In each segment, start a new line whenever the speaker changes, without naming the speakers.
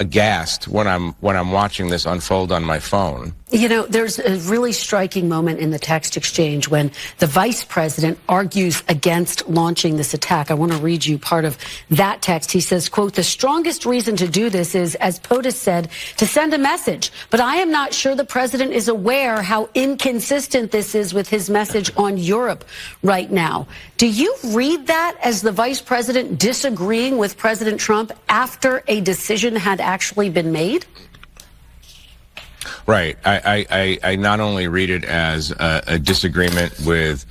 aghast when I'm watching this unfold on my phone.
You know, there's a really striking moment in the text exchange when the vice president argues against launching this attack. I want to read you part of that text. He says, quote, "The strongest reason to do this is, as POTUS said, to send a message. But I am not sure the president is aware how inconsistent this is with his message on Europe right now." Do you read that as the vice president disagreeing with President Trump after a decision had actually been made?
Right. I not only read it as a disagreement with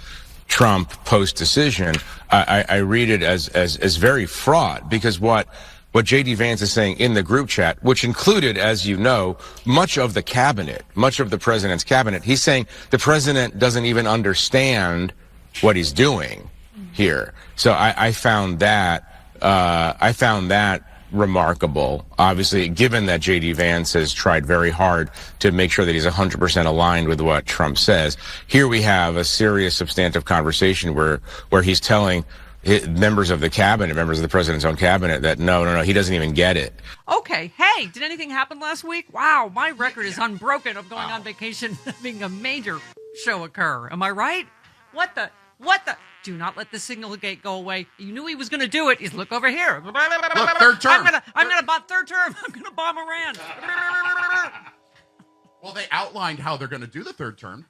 Trump post-decision, I read it as very fraught, because what J.D. Vance is saying in the group chat, which included, as you know, much of the cabinet, much of the president's cabinet, he's saying the president doesn't even understand what he's doing here. So I found that remarkable, obviously, given that J.D. Vance has tried very hard to make sure that he's 100% aligned with what Trump says. Here we have a serious, substantive conversation where he's telling members of the cabinet, members of the president's own cabinet, that no, he doesn't even get it.
Okay, hey, did anything happen last week? Wow, my record is unbroken of going on vacation, having a major show occur. Am I right? What the? Do not let the signal gate go away. You knew he was going to do it. He's look over here.
Look, third term.
I'm gonna bomb third term. I'm gonna bomb Iran.
Well, they outlined how they're going to do the third term.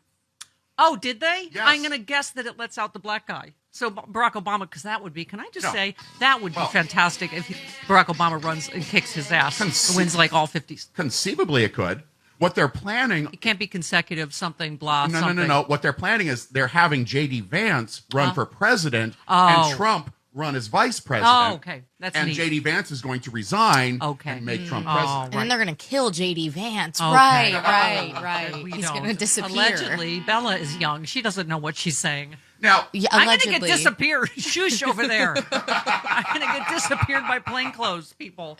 Oh, did they?
Yes.
I'm gonna guess that it lets out the black guy. So Barack Obama, because that would be. Can I just say that would be fantastic if Barack Obama runs and kicks his ass, and wins like all 50s.
Conceivably, it could. What they're planning...
It can't be consecutive, something, blah,
No,
something.
No. What they're planning is they're having J.D. Vance run for president
Oh.
and Trump run as vice president.
Oh, okay. That's
and
neat.
J.D. Vance is going to resign and make Trump president.
And then they're going to kill J.D. Vance.
Okay.
Right.
We
He's
don't.
going to disappear.
Allegedly, Bella is young. She doesn't know what she's saying.
Now,
I'm going to get disappeared. Shush over there. I'm going to get disappeared by plainclothes people.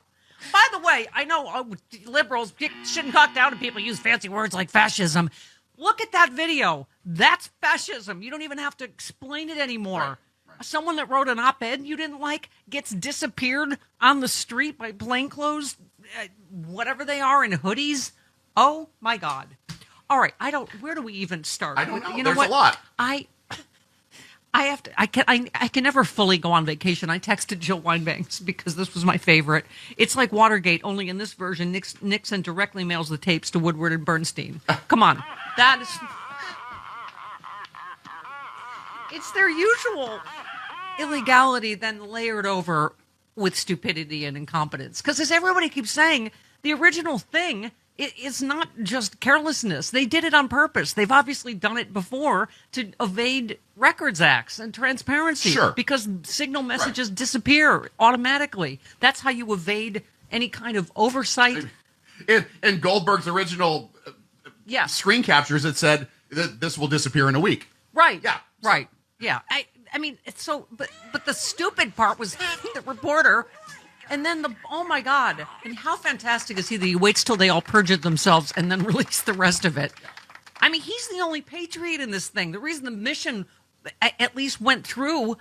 By the way, I know liberals shouldn't talk down to people who use fancy words like fascism. Look at that video. That's fascism. You don't even have to explain it anymore. Right. Someone that wrote an op-ed you didn't like gets disappeared on the street by plainclothes, whatever they are, in hoodies. Oh, my God. All right, where do we even start?
I don't know.
You know
There's
what?
a lot.
I can never fully go on vacation. I texted Jill Wine-Banks because this was my favorite. It's like Watergate, only in this version, Nixon directly mails the tapes to Woodward and Bernstein. Come on. That is... It's their usual illegality then layered over with stupidity and incompetence. Because as everybody keeps saying, the original thing... It's not just carelessness. They did it on purpose. They've obviously done it before to evade records acts and transparency.
Sure.
Because signal messages disappear automatically. That's how you evade any kind of oversight.
In Goldberg's original screen captures, it said that this will disappear in a week.
Right.
Yeah.
Right. Yeah. I mean, it's so... But the stupid part was the reporter... And then oh my God. And how fantastic is he that he waits till they all perjured themselves and then release the rest of it? I mean, he's the only patriot in this thing. The reason the mission at least went through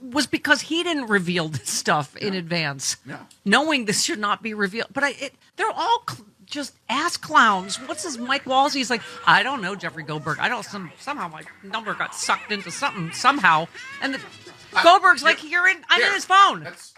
was because he didn't reveal this stuff in advance, knowing this should not be revealed. But they're all just ass clowns. What's this Mike Walls? He's like, I don't know, Jeffrey Goldberg. I don't, somehow my number got sucked into something somehow. And Goldberg's like, I'm in his phone.
That's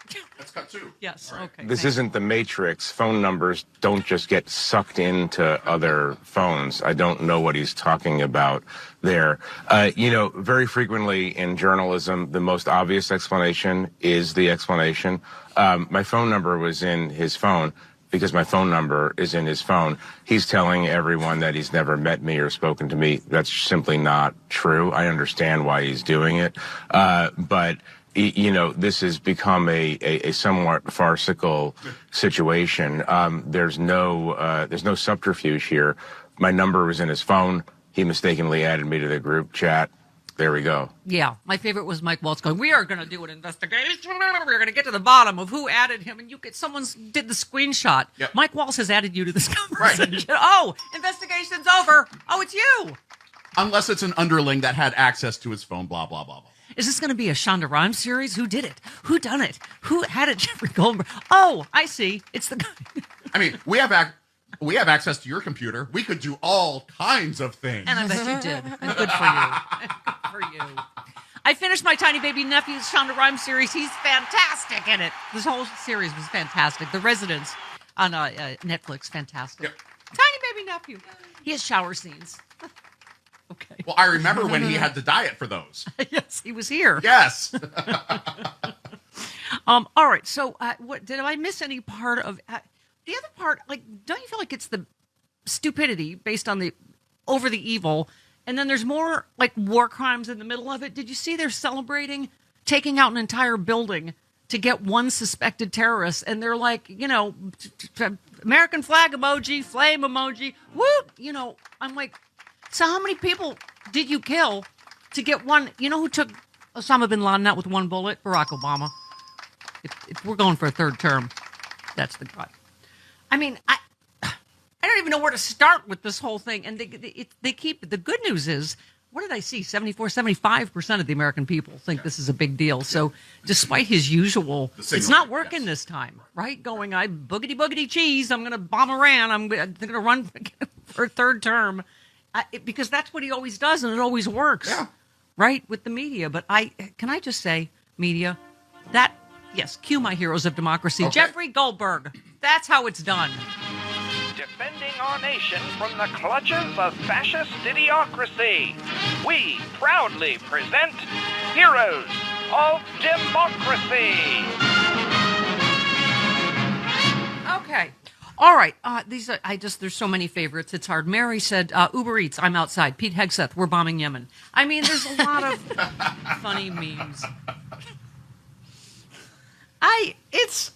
cut too.
Yes.
Right.
Okay.
This isn't the Matrix. Phone numbers don't just get sucked into other phones. I don't know what he's talking about there. Very frequently in journalism, the most obvious explanation is the explanation. My phone number was in his phone because my phone number is in his phone. He's telling everyone that he's never met me or spoken to me. That's simply not true. I understand why he's doing it. But this has become a somewhat farcical situation. There's no subterfuge here. My number was in his phone. He mistakenly added me to the group chat. There we go. Yeah.
My favorite was Mike Waltz going, we are going to do an investigation. We're going to get to the bottom of who added him. And someone did the screenshot.
Yep.
Mike Waltz has added you to this conversation.
Right.
Oh, investigation's over. Oh, it's you.
Unless it's an underling that had access to his phone, blah, blah, blah, blah.
Is this going to be a Shonda Rhimes series? Who did it? Who done it? Who had it? Jeffrey Goldberg. Oh, I see. It's the guy.
I mean, we have access to your computer. We could do all kinds of things.
And I bet you did. And good for you. Good for you. I finished my Tiny Baby Nephew's Shonda Rhimes series. He's fantastic in it. This whole series was fantastic. The Residents on Netflix, fantastic.
Yep.
Tiny Baby Nephew. He has shower scenes. Okay.
Well, I remember when he had to diet for those.
Yes, he was here.
Yes.
All right. So, what did I miss any part of the other part? Like, don't you feel like it's the stupidity based on the over the evil? And then there's more like war crimes in the middle of it. Did you see they're celebrating taking out an entire building to get one suspected terrorist? And they're like, American flag emoji, flame emoji. Woo! I'm like, so how many people did you kill to get one? You know who took Osama bin Laden out with one bullet? Barack Obama. If we're going for a third term, that's the guy. I mean, I don't even know where to start with this whole thing. And they keep, the good news is, what did I see? 75% of the American people think this is a big deal. So despite his usual, it's not working this time, right? Going, I boogity cheese. I'm going to bomb Iran. I'm going to run for a third term because that's what he always does. And it always works, right? With the media. But can I just say, media, yes, cue my heroes of democracy. Okay. Jeffrey Goldberg. That's how it's done.
Defending our nation from the clutches of fascist idiocracy, we proudly present Heroes of Democracy.
Okay. All right. There's so many favorites. It's hard. Mary said, Uber Eats, I'm outside. Pete Hegseth, we're bombing Yemen. I mean, there's a lot of funny memes. It's...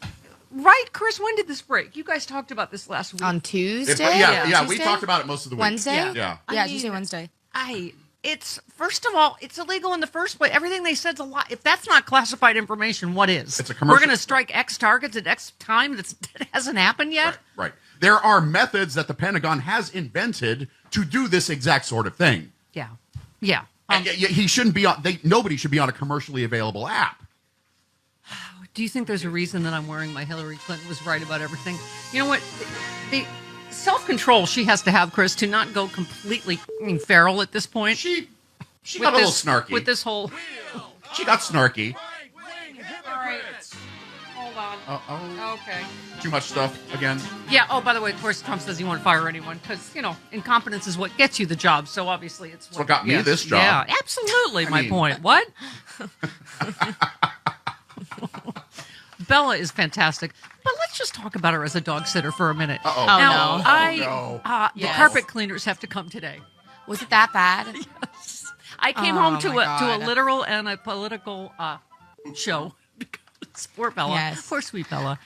Right, Chris, when did this break? You guys talked about this last week.
On Tuesday?
Tuesday? We talked about it most of the week.
Wednesday?
Yeah.
Tuesday, Wednesday.
It's, first of all, it's illegal in the first place. Everything they said's a lie. If that's not classified information, what is?
It's a commercial.
We're going to strike X targets at X time that hasn't happened yet?
Right. There are methods that the Pentagon has invented to do this exact sort of thing.
Yeah.
He shouldn't be on, nobody should be on a commercially available app.
Do you think there's a reason that I'm wearing my Hilary Clinton was right about everything? You know what? The self-control she has to have, Chris, to not go completely feral at this point.
She got a little snarky.
With this whole...
She got snarky.
All right. Hold on.
Oh.
Okay.
Too much stuff again?
Yeah. Oh, by the way, of course, Trump says he won't fire anyone because, incompetence is what gets you the job. So obviously it's
what got me this job.
Yeah, absolutely. My point. What? Bella is fantastic, but let's just talk about her as a dog sitter for a minute.
Uh-oh.
Now, the carpet cleaners have to come today.
Was it that bad?
Yes. I came home to a literal and a political show. Poor Bella.
Yes.
Poor sweet Bella.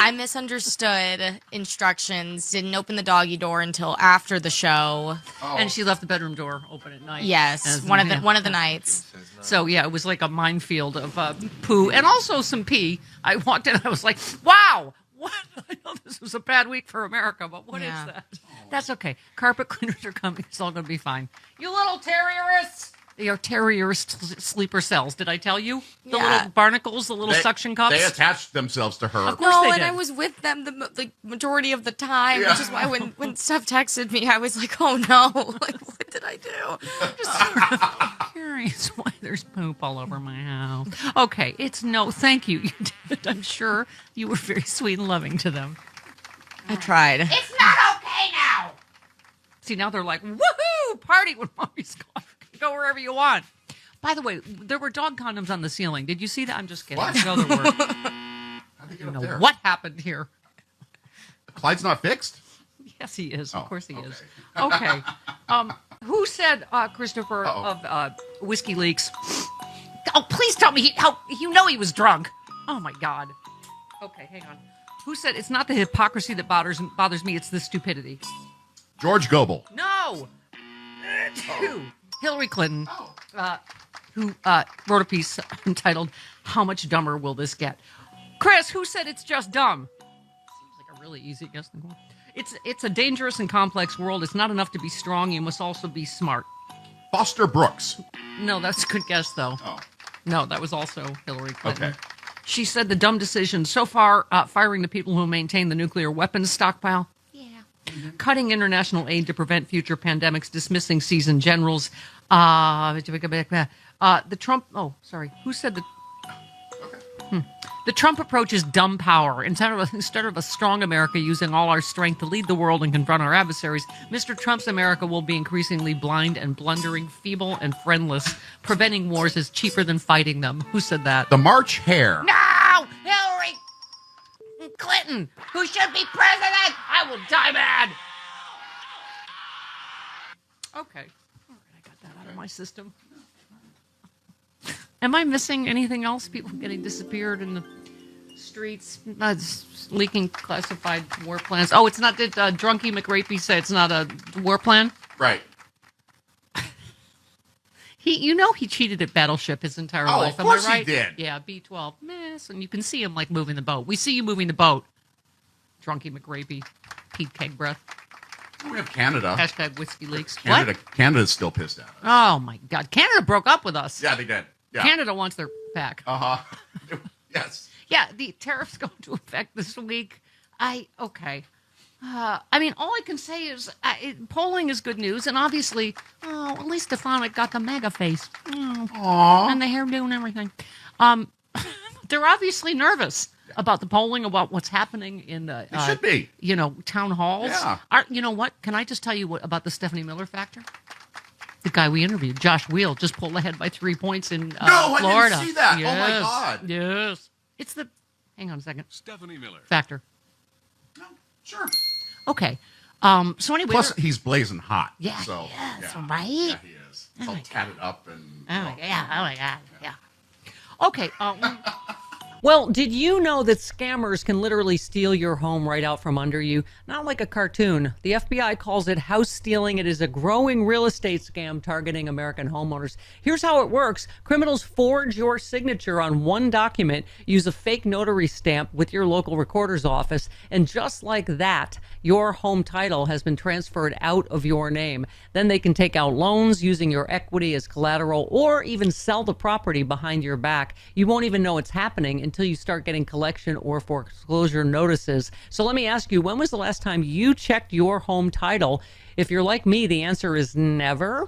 I misunderstood instructions, didn't open the doggy door until after the show.
Oh. And she left the bedroom door open at night.
Yes, one of the nights.
So, yeah, it was like a minefield of poo and also some pee. I walked in and I was like, wow, what? I know this was a bad week for America, but what is that? That's okay. Carpet cleaners are coming. It's all going to be fine. You little terrierists. They are terrorist sleeper cells. Did I tell you? The little barnacles, the little suction cups.
They attached themselves to her.
Of course they did.
I was with them the majority of the time, which is why when Steph texted me, I was like, oh no, like what did I do?
I'm just curious why there's poop all over my house. Okay, thank you. You did. I'm sure you were very sweet and loving to them.
I tried.
It's not okay now. See, now they're like, woohoo, party when mommy's gone. Go wherever you want. By the way, there were dog condoms on the ceiling. Did you see that? I'm just kidding.
What?
No, there were.
How'd they get up there?
What happened here?
Clyde's not fixed?
Yes, he is. Of course he is.
Okay.
Okay. Who said, Christopher, of Whiskey Leaks? Oh, please tell me he was drunk. Oh, my God. Okay, hang on. Who said it's not the hypocrisy that bothers me, it's the stupidity?
George Goebel.
No. Hilary Clinton, who wrote a piece entitled, How Much Dumber Will This Get? Chris, who said it's just dumb? Seems like a really easy guess. It's a dangerous and complex world. It's not enough to be strong. You must also be smart.
Foster Brooks.
No, that's a good guess, though.
Oh.
No, that was also Hilary Clinton.
Okay.
She said the dumb decision so far, firing the people who maintain the nuclear weapons stockpile. Yeah. Cutting international aid to prevent future pandemics, dismissing seasoned generals. The Trump, who said the... The Trump approach is dumb power. Instead of a strong America using all our strength to lead the world and confront our adversaries, Mr. Trump's America will be increasingly blind and blundering, feeble and friendless. Preventing wars is cheaper than fighting them. Who said that?
The March Hare.
No! Hillary Clinton, who should be president! I will die mad! Okay. All right, I got that out of my system. Am I missing anything else? People getting disappeared in the streets, leaking classified war plans. Oh, it's not, did Drunky McRapey say it's not a war plan?
Right.
He cheated at Battleship his entire life.
Of course
Am I right?
he did.
Yeah, B-12. Mess. And you can see him like moving the boat. We see you moving the boat. Drunky McRapey. Pete Keg Breath.
We have Canada.
Hashtag whiskey leaks.
Canada's still pissed at us.
Oh my God. Canada broke up with us.
Yeah, they did. Yeah.
Canada wants their back.
Yes.
Yeah, the tariffs go into effect this week. Okay. All I can say is polling is good news, and obviously, at least Stefanik got the mega face. And the hairdo and everything. They're obviously nervous about the polling, about what's happening in the
should be.
Town halls.
Yeah.
You know what? Can I just tell you about the Stephanie Miller factor? The guy we interviewed, Josh Wheel, just pulled ahead by 3 points in Florida.
I didn't see that.
Yes.
Oh, my God.
Yes. It's the, hang on a second.
Stephanie Miller.
Factor.
No, sure.
Okay. So anyway.
Plus, he's blazing hot.
Yeah,
so,
yes,
yeah.
right?
Yeah, he is. He's all tatted up and...
Oh my God. Yeah. Okay.
Well, did you know that scammers can literally steal your home right out from under you? Not like a cartoon. The FBI calls it house stealing. It is a growing real estate scam targeting American homeowners. Here's how it works. Criminals forge your signature on one document, use a fake notary stamp with your local recorder's office, and just like that, your home title has been transferred out of your name. Then they can take out loans using your equity as collateral or even sell the property behind your back. You won't even know it's happening until you start getting collection or foreclosure notices. So let me ask you, when was the last time you checked your home title? If you're like me, the answer is never.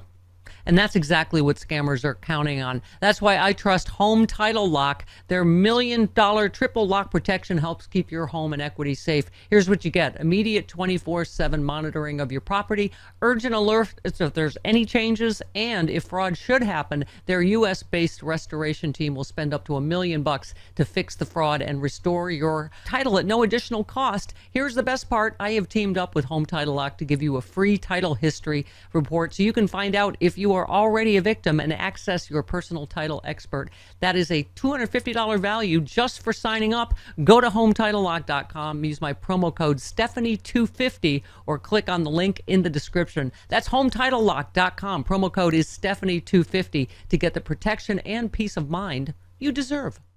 And that's exactly what scammers are counting on. That's why I trust Home Title Lock. Their $1 million triple lock protection helps keep your home and equity safe. Here's what you get. Immediate 24/7 monitoring of your property, urgent alert if there's any changes, and if fraud should happen, their U.S.-based restoration team will spend up to $1 million to fix the fraud and restore your title at no additional cost. Here's the best part. I have teamed up with Home Title Lock to give you a free title history report so you can find out if you are already a victim and access your personal title expert. That is a $250 value just for signing up. Go to HometitleLock.com, use my promo code Stephanie250 or click on the link in the description. That's HometitleLock.com. Promo code is Stephanie250 to get the protection and peace of mind you deserve.